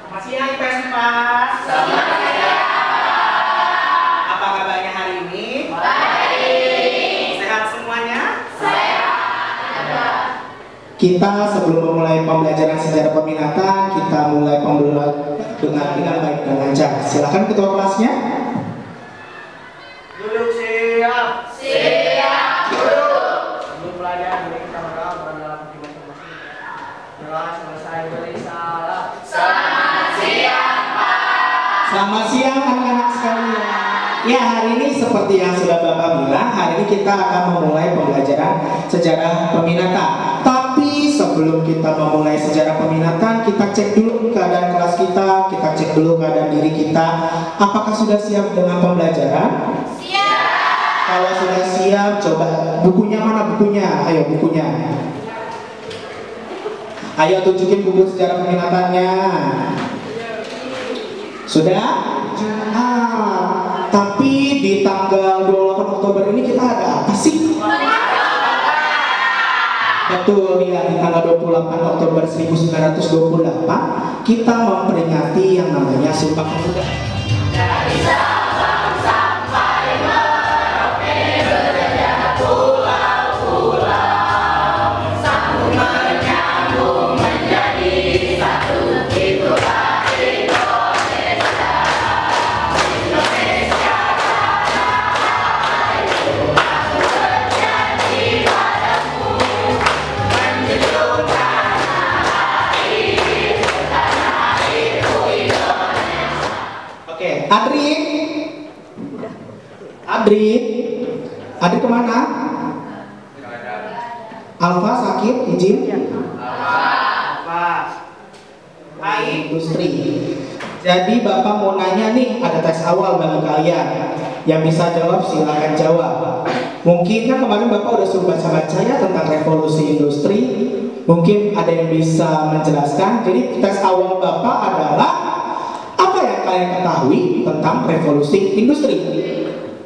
Selamat siang IPS 4. Selamat siang. Apa kabarnya hari ini? Baik. Sehat semuanya? Sehat. Kita sebelum memulai pembelajaran sejarah peminatan, kita mulai pembelajaran dengan baik dan lancar. Silakan ketua kelasnya. Duduk siap. Siap, Guru. Sebelum belajar, mari kita berdoa kepada dalam hati masing-masing. Doa selesai beri salam. Selamat siang, Pak. Selamat siang anak-anak sekalian. Ya, hari ini seperti yang sudah Bapak bilang, hari ini kita akan memulai pembelajaran sejarah peminatan. Tapi sebelum kita memulai sejarah peminatan, kita cek dulu keadaan kelas kita cek dulu keadaan diri kita. Apakah sudah siap dengan pembelajaran? Siap. Kalau sudah siap, coba bukunya mana bukunya? Ayo bukunya. Ayo tunjukin buku sejarah peminatannya. Sudah? Tapi di tanggal 28 Oktober ini kita ada apa sih? Betul ya, di tanggal 28 Oktober 1928 kita memperingati yang namanya Sumpah Pemuda. Dari Sabang sampai Merauke berjajah pulau-pulau, sambung menyambung menjadi satu, itulah Indonesia. Indonesia tanah airku, aku berjanji padamu, menjunjung tanah airku Indonesia. Oke, Adri kemana? Alfa sakit, izin. Apa? Baik. Industri. Jadi Bapak mau nanya nih, ada tes awal bagi kalian. Yang bisa jawab silakan jawab. Mungkin kan kemarin Bapak udah suruh baca-baca ya tentang revolusi industri. Mungkin ada yang bisa menjelaskan. Jadi tes awal Bapak adalah apa yang kalian ketahui tentang revolusi industri?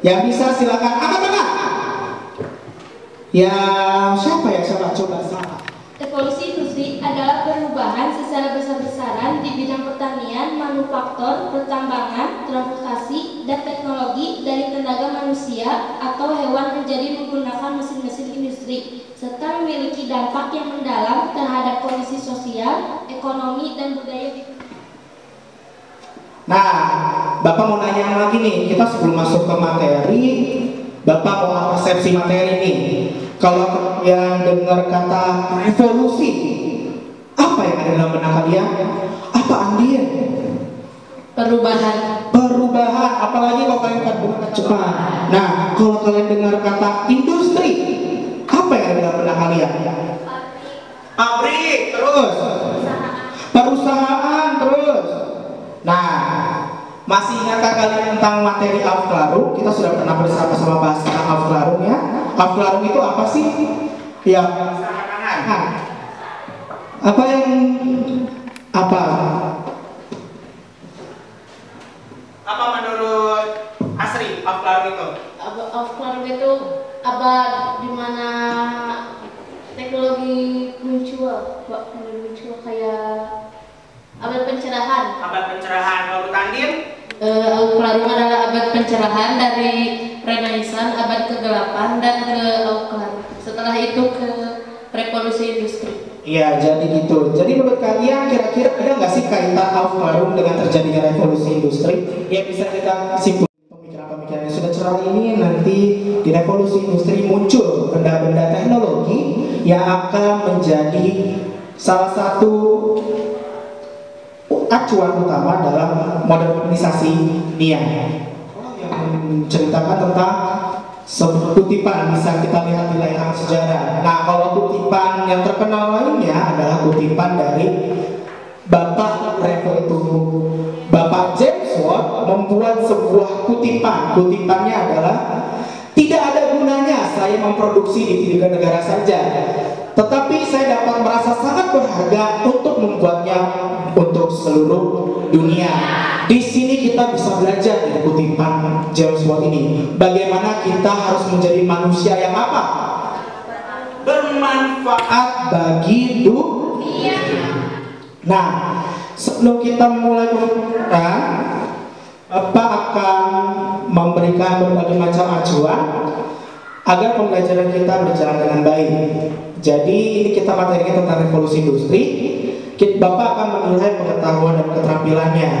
Yang bisa silakan angkat tangan. Ya siapa ya? Siapa? Coba siapa? Revolusi industri adalah perubahan secara besar-besaran di bidang pertanian, manufaktur, pertambangan, transportasi, dan teknologi dari tenaga manusia atau hewan menjadi menggunakan mesin-mesin industri, serta memiliki dampak yang mendalam terhadap kondisi sosial, ekonomi, dan budaya di. Nah, Bapak mau nanya lagi nih, kita sebelum masuk ke materi, Bapak mau persepsi materi nih. Kalau kalian dengar kata revolusi, apa yang ada dalam benak kalian? Apa Andien? Perubahan. Perubahan, apalagi kalau kalian kan bukan cepat. Nah, kalau kalian dengar kata industri, apa yang ada dalam benak kalian? Pabrik, terus perusahaan, terus. Nah, masih ingatkah kalian tentang materi Aufklärung? Kita sudah pernah bersama-sama bahas tentang Aufklärung ya. Aufklärung itu apa sih? Ya, apa yang apa? Apa menurut Asri Aufklärung itu? Aufklärung itu abad di mana teknologi muncul kayak abad pencerahan. Abad pencerahan. Kalau Tandin? Aufklärung adalah abad pencerahan dari Renaissance, abad ke-8 dan ke Aufklärung. Setelah itu ke revolusi industri. Iya, jadi gitu. Jadi menurut kalian kira-kira ada nggak sih kaitan Aufklärung dengan terjadinya revolusi industri? Ya bisa kita simpulkan pemikiran-pemikiran yang sudah cerah ini nanti di revolusi industri muncul benda-benda teknologi yang akan menjadi salah satu acuan utama dalam modernisasi dunia. Yang menceritakan tentang kutipan bisa kita lihat di layar sejarah. Nah, kalau kutipan yang terkenal lainnya adalah kutipan dari Bapak James Watt membuat sebuah kutipan. Kutipannya adalah tidak ada gunanya saya memproduksi di 3 negara saja, tetapi saya dapat merasa sangat berharga untuk membuatnya untuk seluruh dunia. Di sini kita bisa belajar dari kutipan James Watt ini, bagaimana kita harus menjadi manusia yang apa? Bermanfaat bagi dunia. Nah, Sebelum kita mulai pembukaan, Bapak akan memberikan berbagai macam acuan agar pembelajaran kita berjalan dengan baik. Jadi ini kita materinya tentang revolusi industri. Bapak akan menilai pengetahuan dan keterampilannya.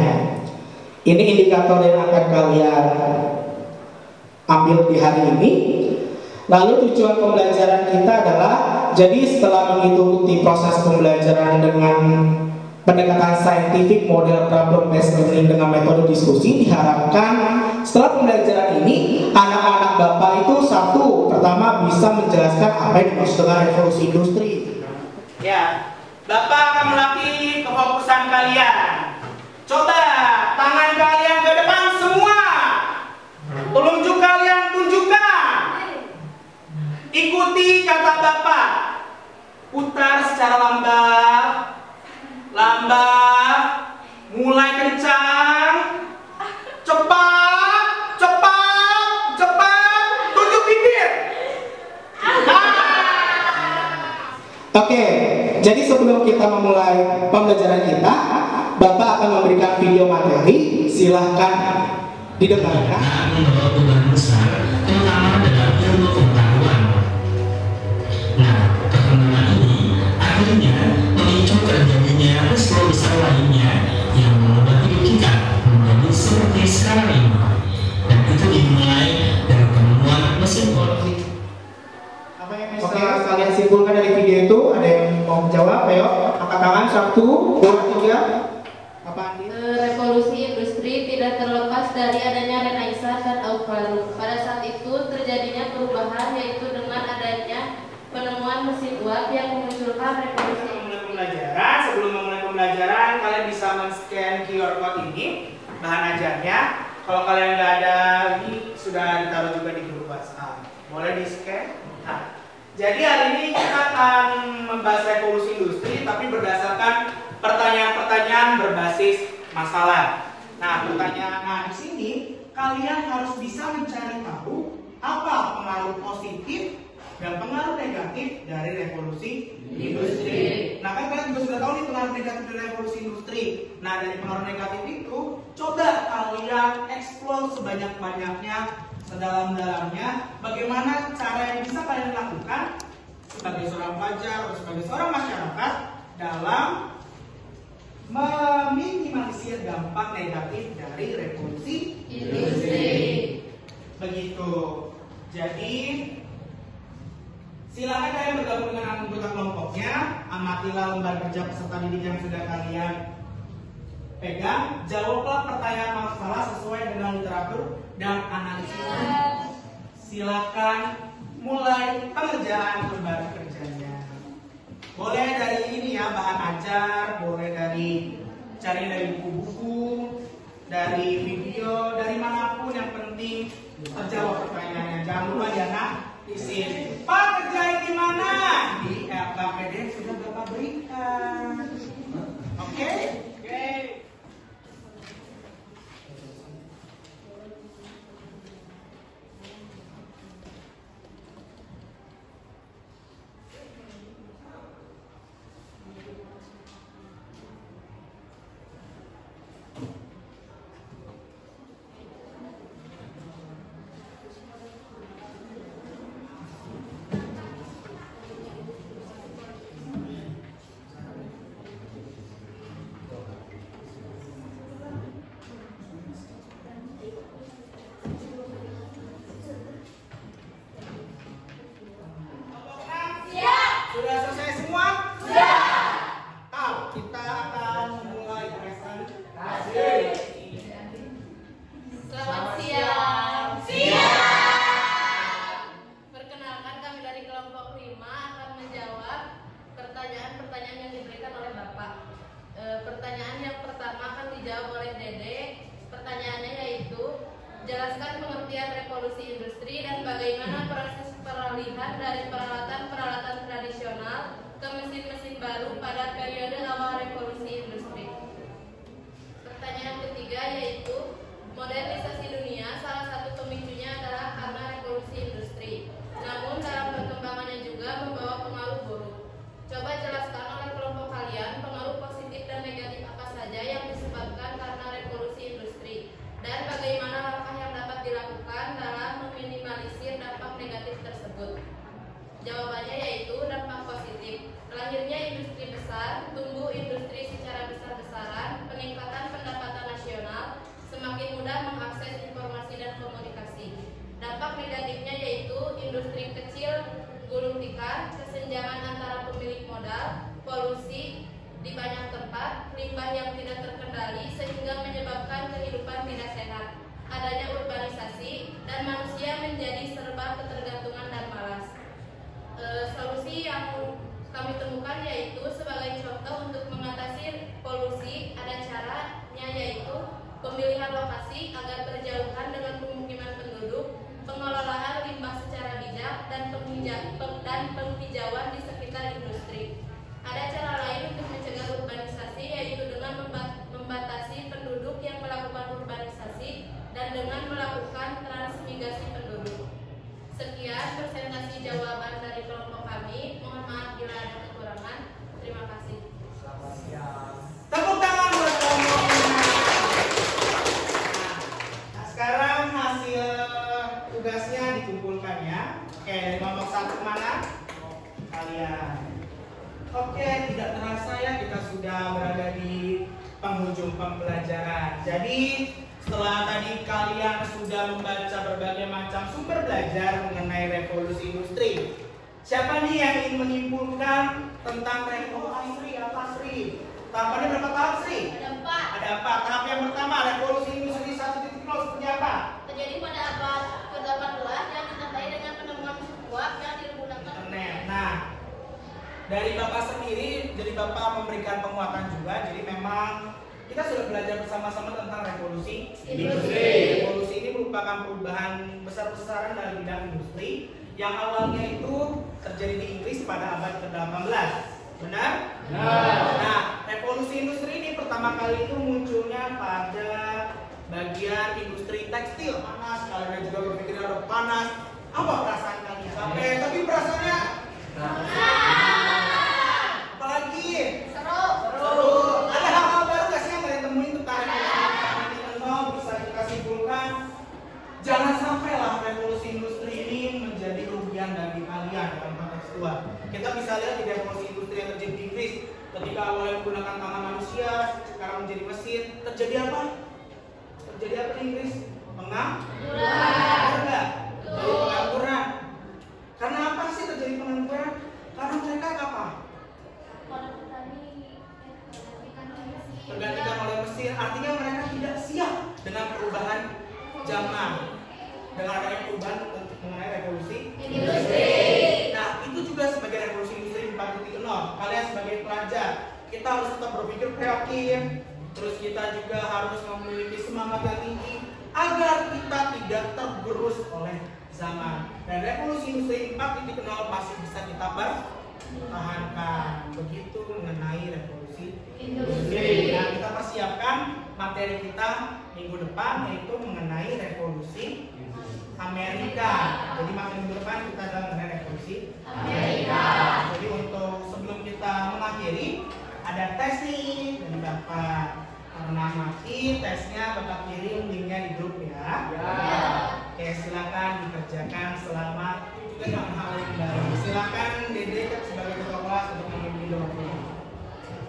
Ini indikator yang akan kalian ambil di hari ini. Lalu tujuan pembelajaran kita adalah, jadi setelah mengikuti proses pembelajaran dengan pendekatan saintifik model problem based learning dengan metode diskusi, diharapkan setelah pembelajaran ini anak-anak Bapak itu satu, pertama bisa menjelaskan apa yang dimaksud dengan revolusi industri. Ya, Bapak akan melatih kefokusan kalian. Coba tangan kalian ke depan semua. Telunjuk kalian tunjukkan. Ikuti kata Bapak. Putar secara lambat. Lambat. Mulai kencang. Cepat, cepat, cepat. Tunjuk bibir. Oke, jadi sebelum kita memulai pembelajaran kita, Bapak akan memberikan video materi, silahkan didengarkan. Membawa perubahan besar, terutama dalam ilmu pengetahuan. Nah, perkembangan ini akhirnya memicu terjadinya peristiwa besar lainnya yang mengubah hidup kita menjadi seperti sekarang ini. Dan itu dimulai dari penemuan mesin politik. Apa yang bisa kalian simpulkan dari video itu? Ada yang mau jawab? Ayo, angkat tangan. 1, 2, 3. Apa Andi? Revolusi industri tidak terlepas dari adanya Renaissance dan Aufklärung. Pada saat itu terjadinya perubahan, yaitu dengan adanya penemuan mesin uap yang memunculkan revolusi. Sebelum memulai pembelajaran, kalian bisa men-scan QR code ini, bahan ajarnya. Kalau kalian nggak ada, ini sudah ditaruh juga di grup WhatsApp. Boleh di-scan. Nah, jadi hari ini kita akan membahas revolusi industri, tapi berdasarkan pertanyaan-pertanyaan berbasis masalah. Nah, di sini kalian harus bisa mencari tahu apa pengaruh positif dan pengaruh negatif dari revolusi industri. Nah, kan kalian juga sudah tahu nih pengaruh negatif dari revolusi industri. Nah, dari pengaruh negatif itu, coba kalian eksplor sebanyak-banyaknya, sedalam-dalamnya, bagaimana cara yang bisa kalian lakukan sebagai seorang pelajar atau sebagai seorang masyarakat dalam meminimalisir dampak negatif dari revolusi industri. Begitu. Jadi silakan kalian bergabung dengan anggota kelompoknya, amatilah lembar kerja peserta didik yang sudah kalian pegang, jawablah pertanyaan masalah sesuai dengan literatur dan analisis. Silakan mulai pengerjaan lembar kerjanya. Boleh dari ini ya, bahan ajar, boleh dari cari dari buku-buku, dari video, dari manapun, yang penting terjawab pertanyaannya. Jangan lupa ya nak, isi. Pak, kerjain di mana? Di LKPD sudah Bapak berikan. Oke? Oke. Sudah selesai semua? Sudah. Tahu, kita akan mulai presentasi. Selamat siang. Siang. Perkenalkan, kami dari kelompok 5 akan menjawab pertanyaan-pertanyaan yang diberikan oleh Bapak. Pertanyaan yang pertama akan dijawab oleh Dede. Pertanyaannya yaitu, jelaskan pengertian revolusi industri dan bagaimana proses peralihan dari peralatan-peralatan tradisional ke mesin-mesin baru pada periode awal revolusi industri. Pertanyaan ketiga yaitu, modernisasi dunia salah satu pemicunya adalah karena revolusi industri. Namun dalam perkembangannya juga membawa pengaruh buruk. Coba jelaskan oleh kelompok kalian pengaruh positif dan negatif apa saja limbah yang tidak terkendali sehingga menyebabkan kehidupan tidak sehat, adanya urbanisasi, dan manusia menjadi serba ketergantungan dan malas. Solusi yang kami temukan yaitu sebagai contoh untuk mengatasi polusi, ada caranya yaitu pemilihan lokasi agar berjauhan dengan pemukiman penduduk, pengelolaan limbah secara bijak, dan penghijauan di sekitar industri. Ada cara lain untuk mencegah urbanisasi yaitu dengan membatasi penduduk yang melakukan urbanisasi dan dengan melakukan transmigrasi penduduk. Sekian presentasi jawaban dari kelompok kami. Mohon maaf bila ada kekurangan. Terima kasih. Selamat siang. Tepuk tangan buat kelompoknya. Nah, sekarang hasil tugasnya dikumpulkan ya. Oke, dari kelompok 1 mana? Kalian. Oke, tidak terasa ya kita sudah berada di penghujung pembelajaran. Jadi setelah tadi kalian sudah membaca berbagai macam sumber belajar mengenai revolusi industri, siapa nih yang ingin menyimpulkan tentang revolusi industri? Apa Sri? Tahapannya berapa tahap Sri? Ada 4. Ada 4. Tahap yang pertama, revolusi industri 1.0 seperti apa? Terjadi pada abad ke-18 yang ditandai dengan penemuan mesin uap yang digunakan Internet. Nah, dari Bapak sendiri, jadi Bapak memberikan penguatan juga. Jadi memang kita sudah belajar bersama-sama tentang revolusi industri. Revolusi ini merupakan perubahan besar-besaran dalam bidang industri yang awalnya itu terjadi di Inggris pada abad ke-18. Benar? Nah, revolusi industri ini pertama kali itu munculnya pada bagian industri tekstil. Panas, kalian juga berpikir ada panas. Apa perasaan kalian? Capek, tapi perasaannya apalagi? Seru. Ada hal-hal baru gak sih yang kalian temuin tentang revolusi industri? Bisa kita simpulkan, jangan sampailah revolusi industri ini menjadi kerugian bagi kalian dalam konteks tua. Kita bisa lihat di revolusi industri yang terjadi di Inggris, ketika awalnya menggunakan tangan manusia, sekarang menjadi mesin, terjadi apa? Terjadi apa di Inggris? Pengangguran. Karena apa sih terjadi pengangguran? Karena mereka apa? Tergantikan oleh mesin, artinya mereka tidak siap dengan perubahan zaman, dengan adanya perubahan mengenai revolusi industri. Nah, itu juga sebagai revolusi industri 4.0. Kalian sebagai pelajar, kita harus tetap berpikir kreatif, terus kita juga harus memiliki semangat yang tinggi agar kita tidak tergerus oleh zaman. Dan revolusi industri 4.0 masih bisa kita pertahankan. Begitu mengenai revolusi industri. Nah, kita persiapkan materi kita minggu depan yaitu mengenai revolusi Amerika. Jadi materi minggu depan kita adalah mengenai revolusi Amerika. Jadi untuk sebelum kita mengakhiri ada tes nih dari Bapak. Karena mati tesnya Bapak kirim linknya di grup ya. Oke, silakan dikerjakan. Selamat juga dengan hal yang baik. Silakan Dede sebagai ketua kelas untuk memimpin doa.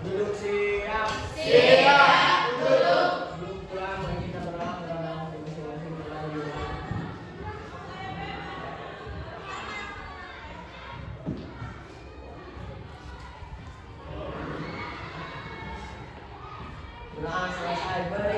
Duduk siap. Duduk. Belum pulang, mari kita berdoa kepada masing-masing berdoa. Doa selesai, beri